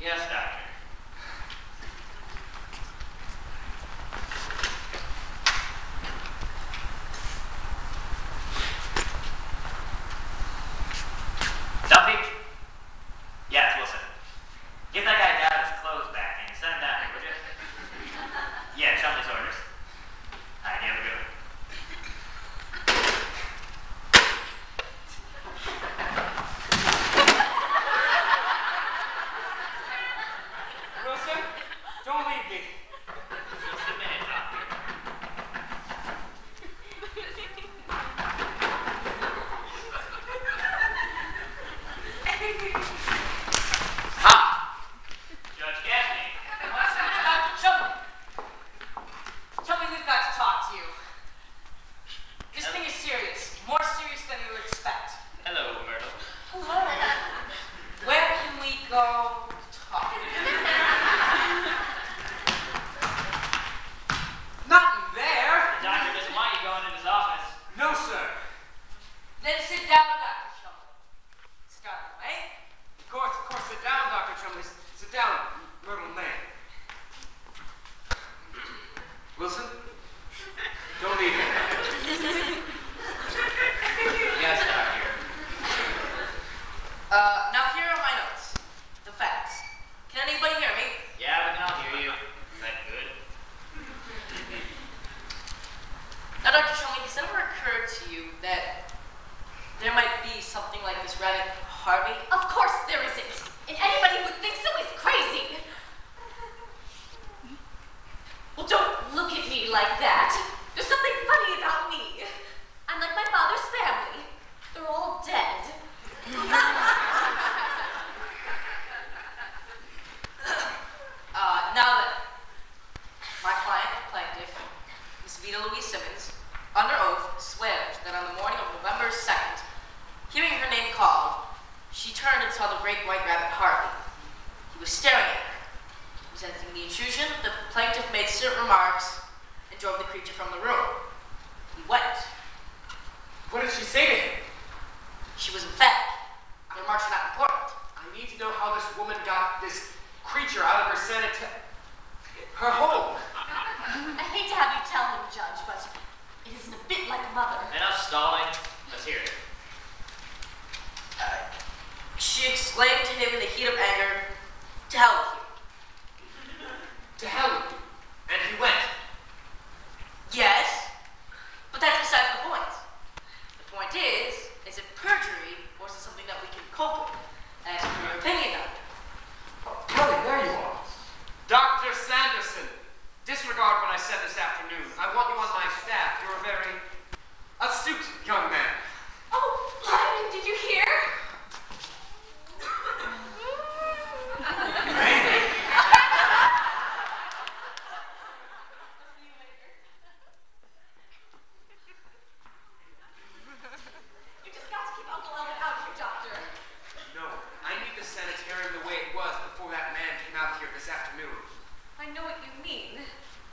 Yes, doctor. Duffy? Yes, Wilson. Give that guy down his clothes back and send him down here, would you? Yeah, tell him his orders. All right, you have a good one. Wilson, don't leave me. Just a minute, doctor. Ha! Judge Gaffney. Tell me we've got to talk to you. This thing is serious. More serious than you would expect. Hello, Myrtle. Hello. Where can we go to talk? Not in there. The doctor doesn't want you going in his office. No, sir. Then sit down, Dr. Shumley. Start away. Of course, sit down, Dr. Chumley. Sit down, Myrtle Man. Wilson, don't leave me. Yes, doctor. Now here are my notes. The facts. Can anybody hear me? Yeah, we can all hear you. Is that good? Now, Dr. Shumley, has it ever occurred to you that there might be something like this rabbit Harvey? Of course there isn't. And anybody who thinks so is crazy. Well, don't look at me like that. There's something funny about me. I'm like my father's family. They're all dead. Now then, my client, the plaintiff, Miss Vita Louise Simmons, under oath, swears that on the morning of November 2nd, hearing her name called, she turned and saw the great white rabbit Harvey. He was staring at her. Resenting the intrusion, the plaintiff made certain remarks and drove the creature from the room. He went. What did she say to him? She was emphatic. The remarks are not important. I need to know how this woman got this creature out of her her home. I hate to have you tell him, Judge, but it isn't a bit like a mother. Enough stalling. Let's hear it. She exclaimed to him in the heat of anger, "To hell with you." To hell with you. And he went. Yes, but that's besides the point. The point is it perjury or is it something that we can cope with? Ask for your opinion on it. Oh, Kelly, there you are. Dr. Sanderson, disregard what I said this afternoon. I want you on my staff. You're a very astute young man. Oh, Lyman, did you hear? Maybe. You just got to keep Uncle Elvin out here, Doctor. No, I need the sanitarium the way it was before that man came out here this afternoon. I know what you mean.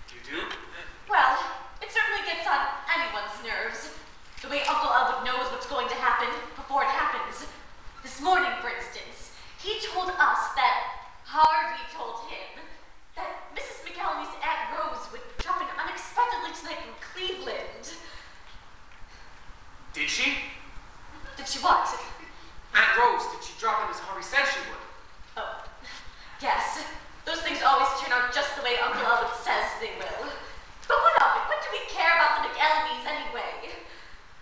You do? Well, it certainly gets on anyone's nerves. The way Uncle Elwood knows what's going to happen before it happens. This morning, for instance, he told us that Harvey told him that Mrs. McElhenney's Aunt Rose would drop in unexpectedly tonight from Cleveland. Did she? Did she what? Aunt Rose, did she drop in as Harvey said she would? Oh, yes. Those things always turn out just the way Uncle Elwood says they will. But what of it? What do we care about the McElhenneys anyway?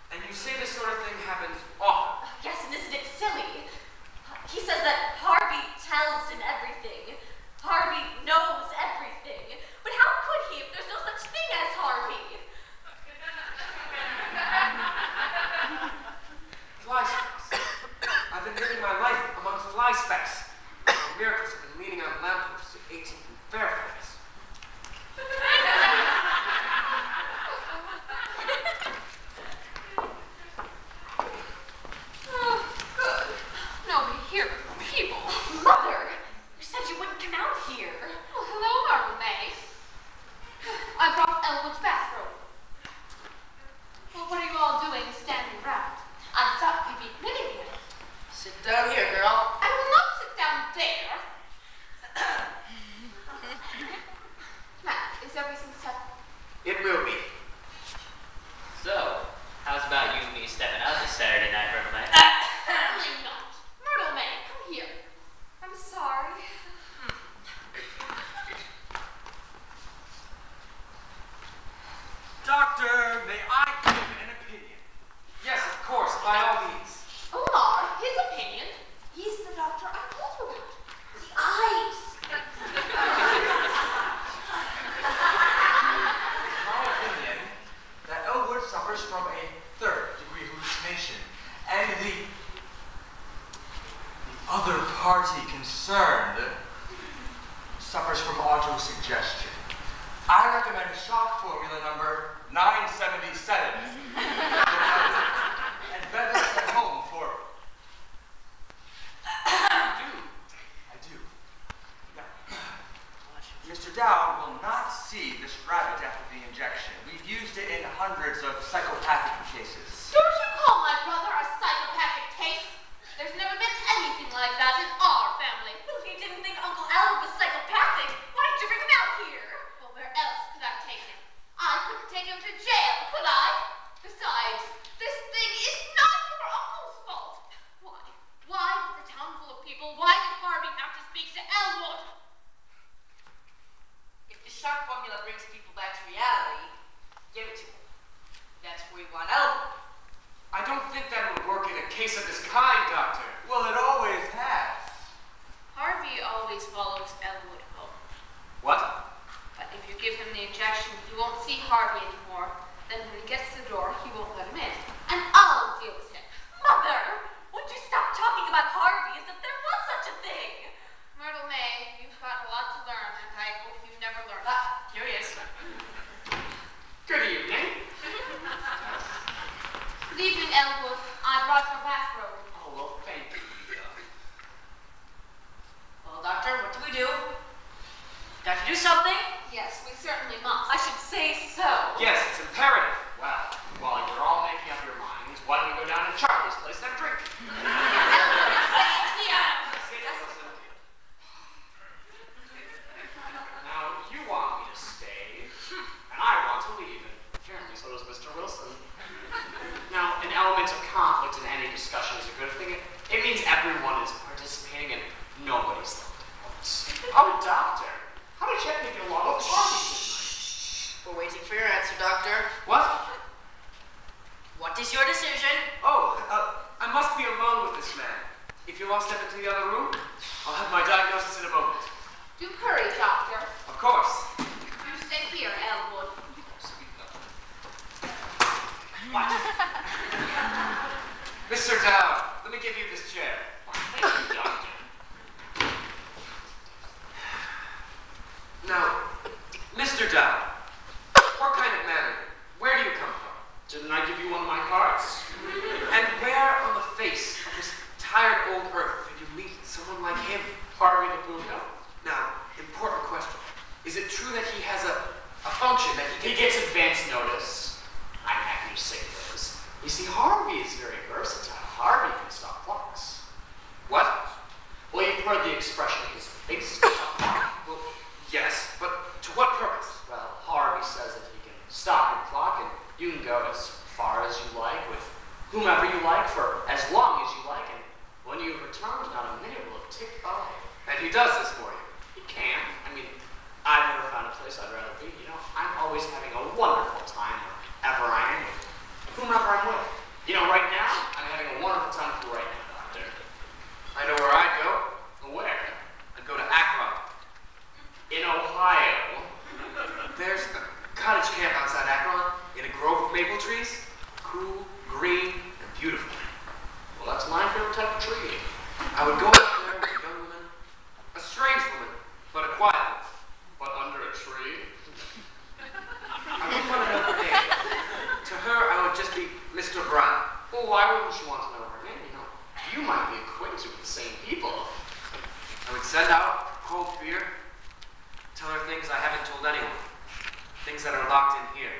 And you say this sort of thing happens often. Yes, and isn't it silly? He says that Harvey tells him everything. Harvey knows everything. But how could he if there's no such thing as Harvey? Fly specks. I've been living my life amongst fly specks. Miracles have been leaning on lampposts at 18th and Fairfax. Oh, good. Nobody here but people. Mother! You said you wouldn't come out here. Oh, hello, Marble May. I brought Elwood's bathrobe. Well, what are you all doing standing around? I thought you'd be knitting here. Sit down here, girl. I will not sit down there. other party concerned suffers from autosuggestion. I recommend shock formula number 977. And better at home for... I do. Now, Mr. Dowd will not see this rabbit after the injection. We've used it in hundreds of psychopathic cases. Don't you call my brother a psychopathic case? There's never been anything like that in our family. Well, if you didn't think Uncle Al was psychopathic, why did you bring him out here? Well, where else could I take him? I couldn't take him to jail, could I? Besides, this thing is not your uncle's fault. Why? Why, with a town full of people, why did Harvey have to speak to Elwood? If the shock formula brings people back to reality, give it to him. That's where we want Elwood. I don't think that would work in a case of this kind, Doctor. Well, it always has. Harvey always follows Elwood home. What? But if you give him the injection, he won't see Harvey anymore. Then when he gets to the door, he won't let him in. And I'll deal with him. Mother, would you stop talking about Harvey as if there was such a thing? Myrtle May, you've got a lot to learn, and I hope you've never learned. Here he is. Good evening. Good evening, Elwood. I brought your bathrobe. Oh, well, thank you, Rita. Well, Doctor, what do we do? Got to do something? Yes, we certainly must. I should say so. Yes, it's imperative. Well, while you're all making up your minds, why don't we go down to Charlie's place and have a drink? Elwood, stay here. Sit, listen. Now, you want me to stay, and I want to leave, and apparently so does Mr. Wilson. Now, an element of conflict in any discussion is a good thing. It means everyone is participating and nobody's left out. Oh, Doctor, how did you make a lot of party tonight? We're waiting for your answer, Doctor. What? What is your decision? Oh, I must be alone with this man. If you'll all step into the other room, I'll have my diagnosis in a moment. Do hurry, Doctor. Of course. You stay here, Elwood. What? Mr. Dowd, let me give you this chair. Thank you, Doctor. Now, Mr. Dowd, what kind of man are you? Where do you come from? Didn't I give you one of my cards? And where on the face of this tired old earth did you meet someone like him? Harvey the Buddha. Now, important question. Is it true that he has a function that he gets advance notice? I'm happy to say this. You see, Harvey is very versatile. Harvey can stop clocks. What? Well, you've heard the expression, his face can stop clock. Well, yes, but to what purpose? Well, Harvey says that he can stop your clock and you can go as far as you like with whomever you like for as long as you like, and when you've returned, not a minute will have ticked by. And he does this for you. He can. I mean, I've never found a place I'd rather be. You know, I'm always having a wonderful time wherever I am with whomever I'm with. You know, right now, I'm having a wonderful time with you right now, Doctor. I know where I'd go. Where? I'd go to Akron. In Ohio. There's a cottage camp outside Akron in a grove of maple trees. Cool, green, and beautiful. Well, that's my favorite type of tree. I would go out there with a young woman, a strange woman, but a quiet one, but under a tree. I wouldn't want to know her name. To her, I would just be Mr. Brown. Well, why wouldn't you want to know her name? You know, you might be acquainted with the same people. I would send out cold beer, tell her things I haven't told anyone, things that are locked in here.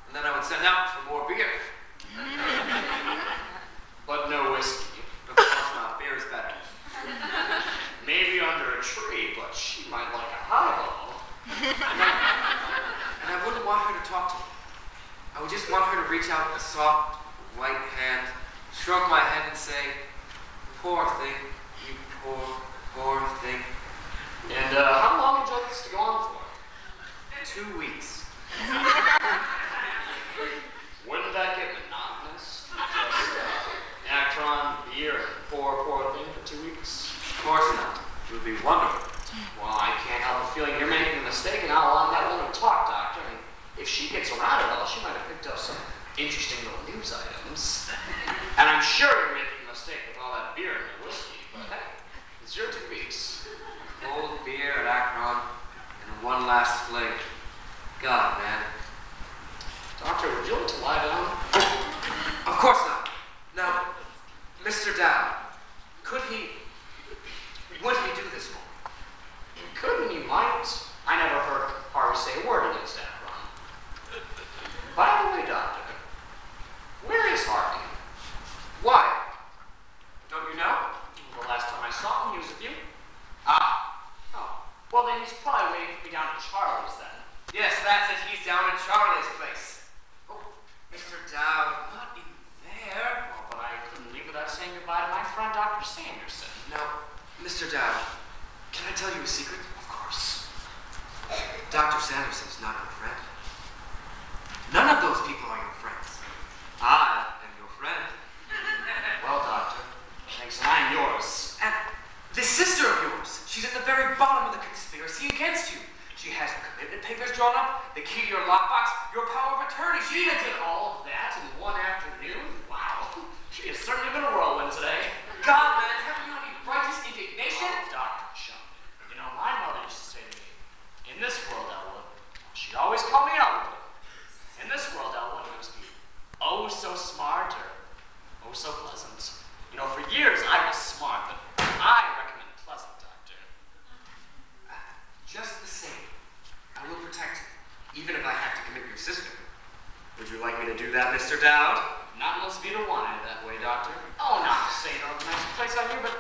And then I would send out for more beer. But no whiskey. Of course not. Beer is better. Maybe under a tree, but she might like a highball. And I wouldn't want her to talk to me. I would just want her to reach out with a soft, white hand, stroke my head and say, "Poor thing, you poor thing." And how long would you like this to go on for? 2 weeks. Wouldn't that get monotonous? Just Akron, beer, and poor thing for 2 weeks? Of course not. It would be wonderful. Well, I can't help feeling you're making a mistake in how long that woman talked, Doctor. I mean, if she gets around at all, she might have picked up some interesting little news items. And I'm sure you're making a mistake with all that beer and the whiskey, but hey, one last fling. God, man. Doctor, would you like to lie down? Of course not. Now, Mr. Dowd, would he do this for me? He could and he might. I never heard Harvey say a word against that run. By the way, Doctor, where is Harvey? Why? Don't you know? The last time I saw him, he was with you. Ah. Oh. Well, then he's probably waiting for me down at Charlie's then. Yes, that's it. He's down at Charlie's place. Oh, Mr. Dowd, not in there. Oh, but I couldn't leave without saying goodbye to my friend, Dr. Sanderson. Now, Mr. Dowd, can I tell you a secret? Of course. Dr. Sanderson's not your friend. None of those people are your friends. I am your friend. Well, Doctor, thanks, and I'm yours. And this sister of yours, she's at the very bottom of the conspiracy against you. She has your commitment papers drawn up, the key to your lockbox, your power of attorney. She did all of that in one afternoon? Wow. She has certainly been a whirlwind today. God, man, haven't you any righteous indignation? Oh, Dr. Chum. You know, my mother used to say to me, in this world, Elwood, she'd always call me Elwood. In this world, Elwood, it was be oh so smart or oh so pleasant. You know, for years I was smart, but I recommend pleasant, Doctor. Just the same, I will protect you, even if I have to commit your sister. Would you like me to do that, Mr. Dowd? Not unless Vita wanted it that way, Doctor. Oh, not to say it organized a place out here, but